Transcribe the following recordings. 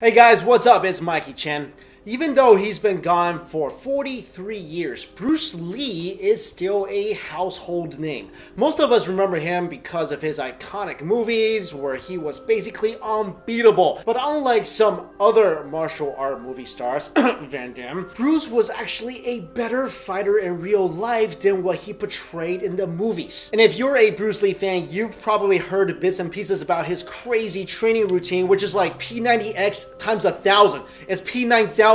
Hey guys, what's up? It's Mikey Chen. Even though he's been gone for 43 years, Bruce Lee is still a household name. Most of us remember him because of his iconic movies where he was basically unbeatable. But unlike some other martial art movie stars, Van Damme, Bruce was actually a better fighter in real life than what he portrayed in the movies. And if you're a Bruce Lee fan, you've probably heard bits and pieces about his crazy training routine, which is like P90X times 1,000. It's P9000X.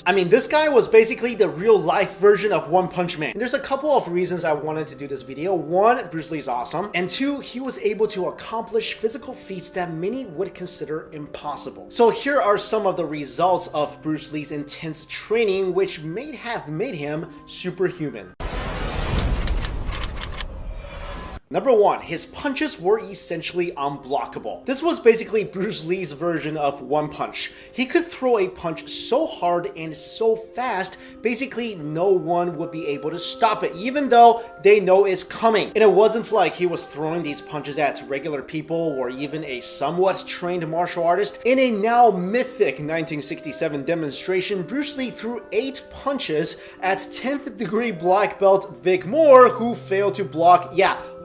I mean, this guy was basically the real life version of One Punch Man. And there's a couple of reasons I wanted to do this video. One, Bruce Lee's awesome. And two, he was able to accomplish physical feats that many would consider impossible. So here are some of the results of Bruce Lee's intense training, which may have made him superhuman. Number 1, his punches were essentially unblockable. This was basically Bruce Lee's version of one punch. He could throw a punch so hard and so fast, basically no one would be able to stop it, even though they know it's coming. And it wasn't like he was throwing these punches at regular people or even a somewhat trained martial artist. In a now mythic 1967 demonstration, Bruce Lee threw 8 punches at 10th degree black belt Vic Moore, who failed to block,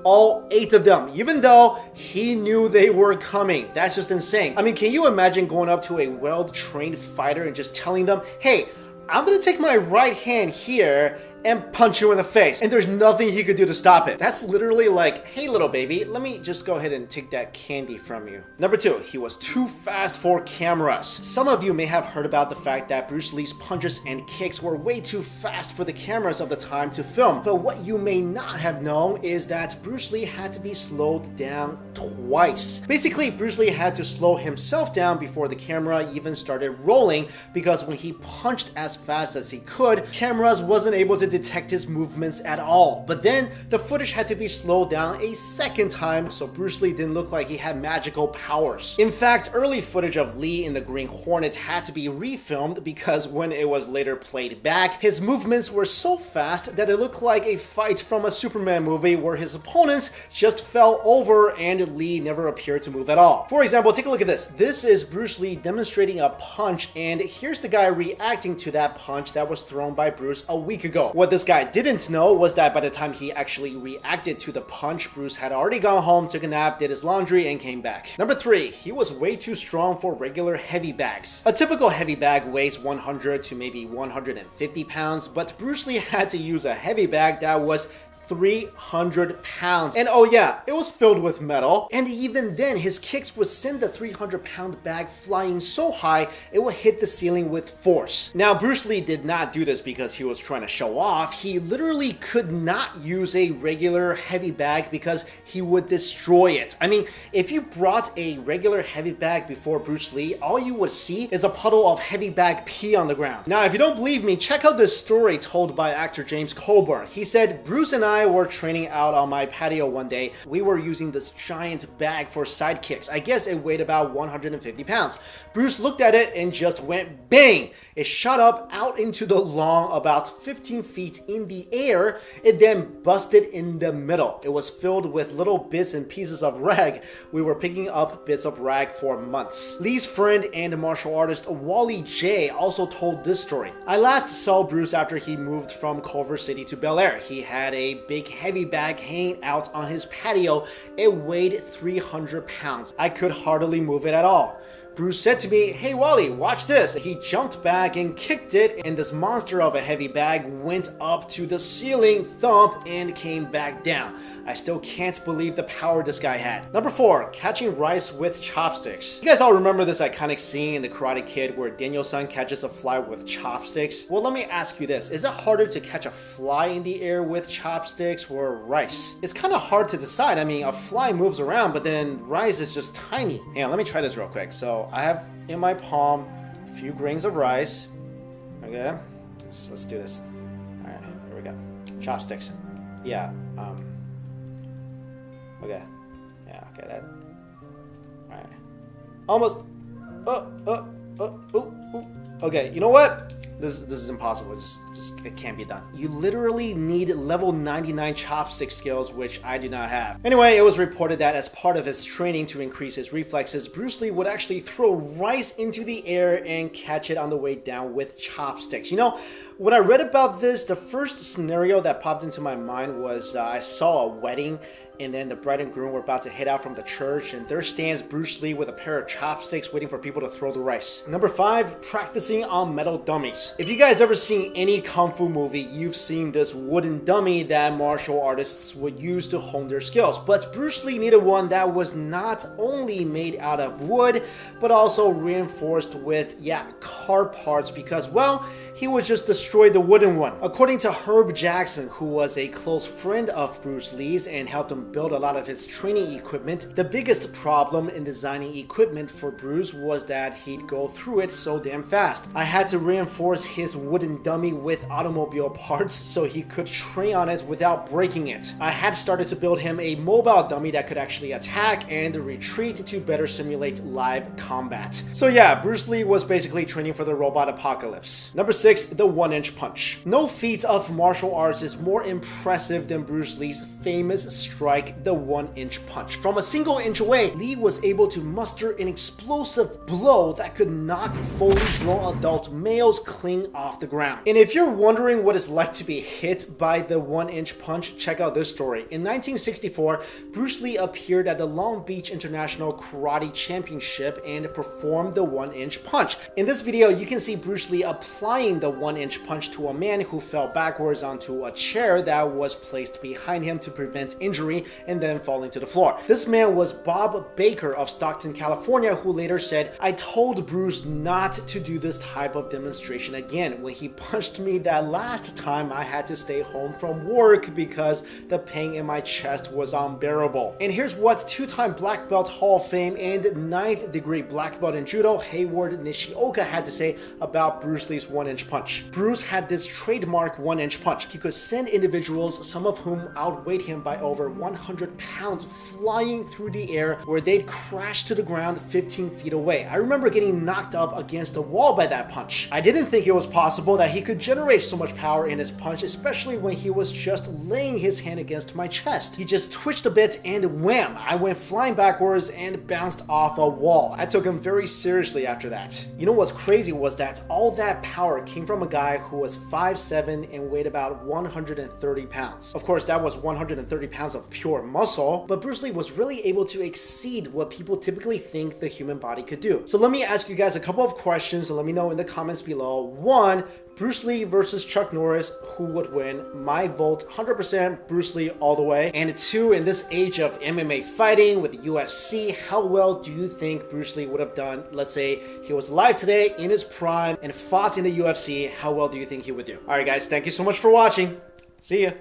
all 8 of them, even though he knew they were coming. That's just insane. I mean, can you imagine going up to a well-trained fighter and just telling them, hey, I'm gonna take my right hand here and punch you in the face, and there's nothing he could do to stop it. That's literally like, hey little baby, let me just go ahead and take that candy from you. Number 2, he was too fast for cameras. Some of you may have heard about the fact that Bruce Lee's punches and kicks were way too fast for the cameras of the time to film, but what you may not have known is that Bruce Lee had to be slowed down twice. Basically, Bruce Lee had to slow himself down before the camera even started rolling, because when he punched as fast as he could, cameras wasn't able to detect his movements at all. But then the footage had to be slowed down a second time, so Bruce Lee didn't look like he had magical powers. In fact, early footage of Lee in the Green Hornet had to be refilmed because when it was later played back, his movements were so fast that it looked like a fight from a Superman movie where his opponents just fell over and Lee never appeared to move at all. For example, take a look at this. This is Bruce Lee demonstrating a punch, and here's the guy reacting to that punch that was thrown by Bruce a week ago. What this guy didn't know was that by the time he actually reacted to the punch, Bruce had already gone home, took a nap, did his laundry, and came back. Number 3, he was way too strong for regular heavy bags. A typical heavy bag weighs 100 to maybe 150 pounds, but Bruce Lee had to use a heavy bag that was 300 pounds. And oh yeah, it was filled with metal. And even then, his kicks would send the 300-pound bag flying so high, it would hit the ceiling with force. Now, Bruce Lee did not do this because he was trying to show off. He literally could not use a regular heavy bag because he would destroy it. I mean, if you brought a regular heavy bag before Bruce Lee, all you would see is a puddle of heavy bag pee on the ground. Now, if you don't believe me, check out this story told by actor James Coburn. He said, Bruce and I were training out on my patio one day. We were using this giant bag for side kicks. I guess it weighed about 150 pounds. Bruce looked at it and just went bang! It shot up out into the lawn about 15 feet in the air. It then busted in the middle. It was filled with little bits and pieces of rag. We were picking up bits of rag for months. Lee's friend and martial artist Wally J also told this story. I last saw Bruce after he moved from Culver City to Bel Air. He had a big heavy bag hanging out on his patio. It weighed 300 pounds. I could hardly move it at all. Bruce said to me, hey Wally, watch this. He jumped back and kicked it, and this monster of a heavy bag went up to the ceiling, thump, and came back down. I still can't believe the power this guy had. Number 4, catching rice with chopsticks. You guys all remember this iconic scene in The Karate Kid where Daniel-san catches a fly with chopsticks? Well, let me ask you this. Is it harder to catch a fly in the air with chopsticks or rice? It's kind of hard to decide. I mean, a fly moves around, but then rice is just tiny. Hang on, let me try this real quick. So I have in my palm a few grains of rice. Okay, let's do this. All right, here we go. Chopsticks. Yeah, okay. Yeah, okay, that. Alright. Almost. Ooh. Okay, you know what? This is impossible. It can't be done. You literally need level 99 chopstick skills, which I do not have. Anyway, it was reported that as part of his training to increase his reflexes, Bruce Lee would actually throw rice into the air and catch it on the way down with chopsticks. You know, when I read about this, the first scenario that popped into my mind was I saw a wedding, and then the bride and groom were about to head out from the church, and there stands Bruce Lee with a pair of chopsticks waiting for people to throw the rice. Number 5, practicing on metal dummies. If you guys ever seen any kung fu movie, you've seen this wooden dummy that martial artists would use to hone their skills. But Bruce Lee needed one that was not only made out of wood, but also reinforced with, car parts, because, well, he would just destroy the wooden one. According to Herb Jackson, who was a close friend of Bruce Lee's and helped him build a lot of his training equipment, the biggest problem in designing equipment for Bruce was that he'd go through it so damn fast. I had to reinforce his wooden dummy with automobile parts so he could train on it without breaking it. I had started to build him a mobile dummy that could actually attack and retreat to better simulate live combat. So yeah, Bruce Lee was basically training for the robot apocalypse. Number 6, the 1-inch punch. No feat of martial arts is more impressive than Bruce Lee's famous strike, the 1-inch punch. From a single inch away, Lee was able to muster an explosive blow that could knock fully grown adult males clean off the ground. And if you're wondering what it's like to be hit by the 1-inch punch, check out this story. In 1964, Bruce Lee appeared at the Long Beach International Karate Championship and performed the 1-inch punch. In this video, you can see Bruce Lee applying the 1-inch punch to a man who fell backwards onto a chair that was placed behind him to prevent injury and then falling to the floor. This man was Bob Baker of Stockton, California, who later said, "I told Bruce not to do this type of demonstration again. When he punched me that last time, I had to stay home from work because the pain in my chest was unbearable." And here's what 2-time Black Belt Hall of Fame and 9th degree Black Belt in Judo, Hayward Nishioka, had to say about Bruce Lee's 1-inch punch. Bruce had this trademark 1-inch punch. He could send individuals, some of whom outweighed him by over 100 pounds, flying through the air where they'd crash to the ground 15 feet away. I remember getting knocked up against a wall by that punch. I didn't think it was possible that he could generate so much power in his punch, especially when he was just laying his hand against my chest. He just twitched a bit and wham! I went flying backwards and bounced off a wall. I took him very seriously after that. You know what's crazy was that all that power came from a guy who was 5'7" and weighed about 130 pounds. Of course, that was 130 pounds of pure muscle, but Bruce Lee was really able to exceed what people typically think the human body could do. So let me ask you guys a couple of questions and let me know in the comments below. 1, Bruce Lee versus Chuck Norris, who would win? My vote, 100% Bruce Lee all the way. And 2, in this age of MMA fighting with UFC, how well do you think Bruce Lee would have done? Let's say he was alive today in his prime and fought in the UFC. How well do you think he would do? Alright guys, thank you so much for watching. See ya.